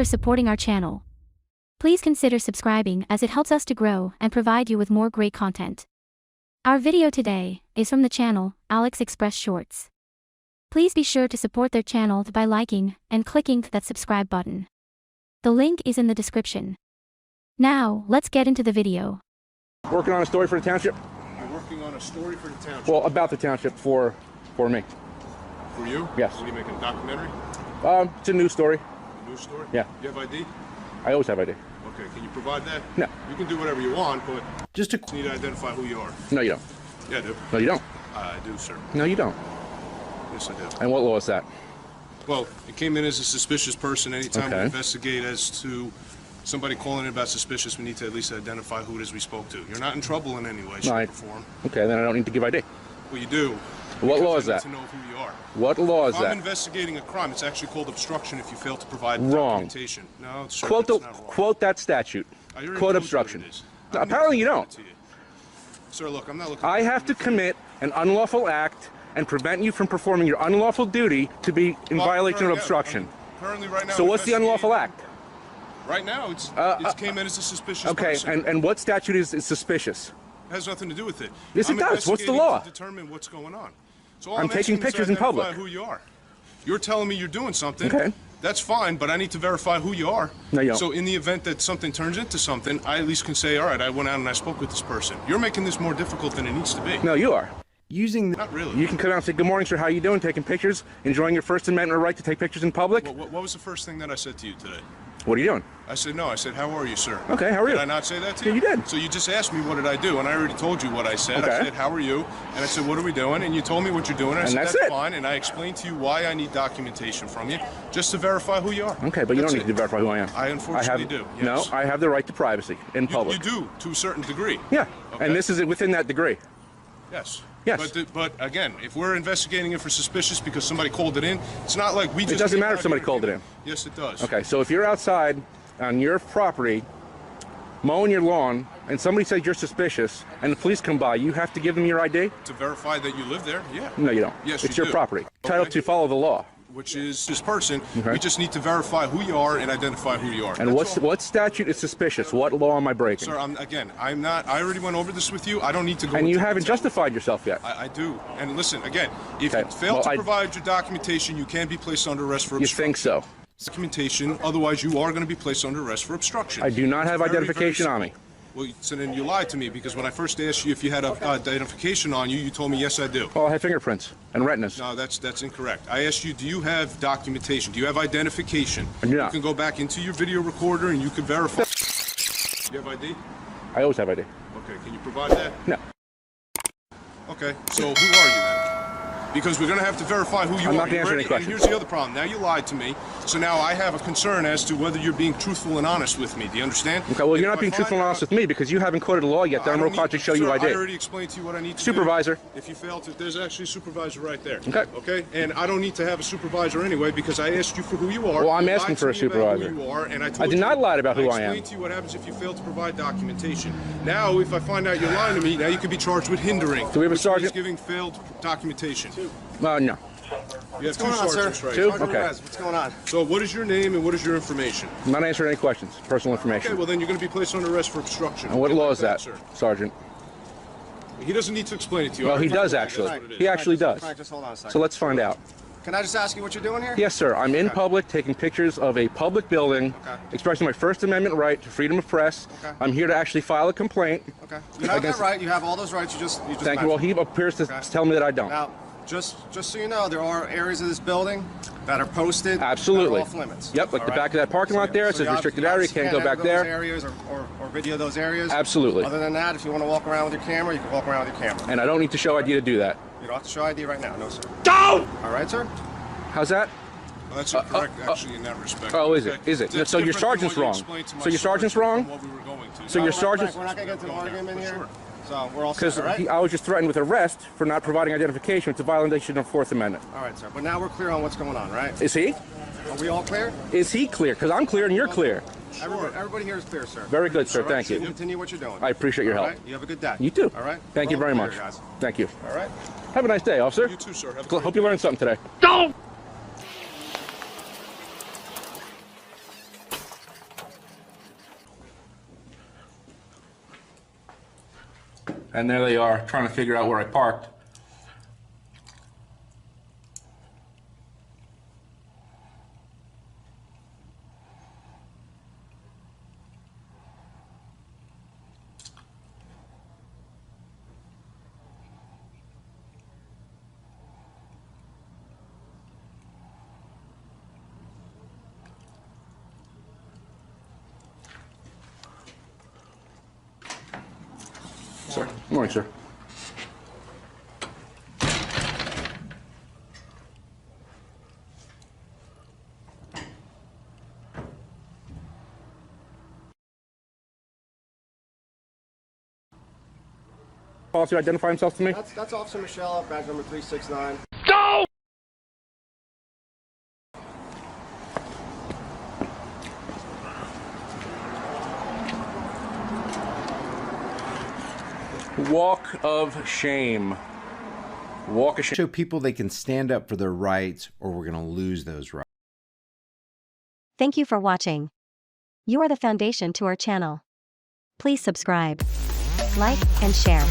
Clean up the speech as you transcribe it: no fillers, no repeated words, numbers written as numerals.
for supporting our channel. Please consider subscribing as it helps us to grow and provide you with more great content. Our video today is from the channel ALEXxpress Shorts. Please be sure to support their channel by liking and clicking that subscribe button. The link is in the description. Now, let's get into the video. Working on a story for the township? You're working on a story for the township? Well, about the township for me. For you? Yes. What are you making, a documentary? It's a news story. A news story? Yeah. You have ID? I always have ID. Okay, can you provide that? No. You can do whatever you want, but Just to... you need to identify who you are. No, you don't. Yeah, I do. No, you don't. I do, sir. No, you don't. Yes, I do. And what law is that? Well, it came in as a suspicious person. Anytime we Okay. investigate as to somebody calling in about suspicious, we need to at least identify who it is we spoke to. You're not in trouble in any way, shape, or form. Okay, then I don't need to give ID. Well, you do. What law is that? I need to know who you are. What law is If that? I'm investigating a crime, it's actually called obstruction if you fail to provide Wrong. documentation. No, sir, Quote, that's not wrong. quote that statute. I already Quote told you obstruction. what it is. No, apparently you don't. Sir, look, I'm not looking. I have to commit an unlawful act and prevent you from performing your unlawful duty to be in violation of obstruction. Currently, right now. So what's the unlawful act? Right now, it came in as a suspicious person. Okay, and what statute is suspicious? It has nothing to do with it. Yes, it does. What's the law? To determine what's going on. So all I'm taking asking is pictures in identify public. Who you are? You're telling me you're doing something. Okay. That's fine, but I need to verify who you are. No, you don't. So in the event that something turns into something, I at least can say, all right, I went out and I spoke with this person. You're making this more difficult than it needs to be. No, you are. Not really. You can come out and say, good morning, sir, how you doing? Taking pictures, enjoying your First Amendment right to take pictures in public? What was the first thing that I said to you today? What are you doing? I said, no. I said, how are you, sir? Okay, how are you? Did I not say that to you? Yeah, you did. So you just asked me what did I do, and I already told you what I said. Okay. I said, how are you? And I said, what are we doing? And you told me what you're doing. I said, that's that's it. fine. And I explained to you why I need documentation from you, just to verify who you are. Okay, but you don't need to verify who I am. I unfortunately do. Yes. No, I have the right to privacy in public. You do, to a certain degree. Yeah, Okay. and this is within that degree. Yes. Yes. But again, if we're investigating it for suspicious because somebody called it in, it's not like we just... It doesn't came matter out if somebody here called and it in. Yes, it does. Okay, so if you're outside on your property, mowing your lawn, and somebody says you're suspicious, and the police come by, you have to give them your ID? To verify that you live there, yeah. No, you don't. Yes, it's you your do. property. Entitled to follow the law. Which is this person. Okay. We just need to verify who you are and identify who you are. And That's all. what statute is suspicious? What law am I breaking? Sir, I'm not. I already went over this with you. I don't need to go. And you into haven't detail. justified yourself yet. I do. And listen, again, if Okay. you fail Well, to provide your documentation, you can be placed under arrest for You obstruction. think so? Documentation. Otherwise, you are going to be placed under arrest for obstruction. I do not have It's very, identification very on me. Well, so then you lied to me because when I first asked you if you had identification on you, you told me yes, I do. Well, I have fingerprints and retinas. No, that's incorrect. I asked you, do you have documentation? Do you have identification? I do not. You can go back into your video recorder and you can verify. Do you have ID? I always have ID. Okay, can you provide that? No. Okay, so who are you then? Because we're going to have to verify who you are. I'm not going to answer any questions. And here's the other problem. Now you lied to me, so now I have a concern as to whether you're being truthful and honest with me. Do you understand? Okay, well, you're If not I being truthful find and honest with me because you haven't quoted a law yet that I'm required to show you Sir, ID. I already explained to you what I need to Supervisor. do. If you fail to, there's actually a supervisor right there. Okay. Okay, and I don't need to have a supervisor anyway because I asked you for who you are. Well, I'm You asking lied for to a me about supervisor. Who you are, and I, told I did not you, lie about who I am. I explained to you what happens if you fail to provide documentation. Now, if I find out you're lying to me, now you could be charged with hindering. Do we have a which sergeant? means giving failed documentation. No. You have two going on, sergeants, sir? right? Two? Sergeant Okay. Perez, what's going on? So what is your name and what is your information? I'm not answering any questions. Personal information. Okay, well then you're going to be placed under arrest for obstruction. And what Okay, law like is that, sir? Sergeant? He doesn't need to explain it to you. Well, I he already does told you actually. that's what it is. He actually does. Frank, just hold on a second. So let's find out. Can I just ask you what you're doing here? Yes, sir. I'm in public taking pictures of a public building, Okay. expressing my First Amendment right to freedom of press. Okay. I'm here to actually file a complaint. Okay. You have that right. You have all those rights. You just Thank you. Well, he appears to tell me that I don't. Now, just so you know, there are areas of this building that are posted. Absolutely. That are off limits. Yep, like All the right? back of that parking lot there. It says you restricted area. obviously Can't go back enter there. Those areas or video those areas. Absolutely. Other than that, if you want to walk around with your camera, you can walk around with your camera. And I don't need to show ID to do that. You don't have to show ID right now, no sir. Don't! All right, sir. How's that? Well, that's incorrect, actually, in that respect. Oh, is it? Okay. Is it? That's So your different than sergeant's what you wrong. explained to my So your sergeant's sergeant wrong? from what we were going to. So your sergeant's... Frank, we're not going to get into an argument here. Sure. So we're all set, Because all right? I was just threatened with arrest for not providing identification. It's a violation of Fourth Amendment. All right, sir. But now we're clear on what's going on, right? Is he? Are we all clear? Is he clear? Because I'm clear and you're clear. Everybody here is clear, sir. Very good, sir. All right, Thank so you. continue what you're doing. I appreciate your All help. right? You have a good day. You too. All right? Thank you We're very all much. clear, guys. Thank you. All right? Have a nice day, officer. You too, sir. Have a Hope you learned something today. Don't! And there they are, trying to figure out where I parked. Sir. Good morning, sir. Policy identify himself to me? That's Officer Michelle, badge number 369. Go! Walk of shame. Walk of shame. Show people they can stand up for their rights, or we're going to lose those rights. Thank you for watching. You are the foundation to our channel. Please subscribe, like, and share.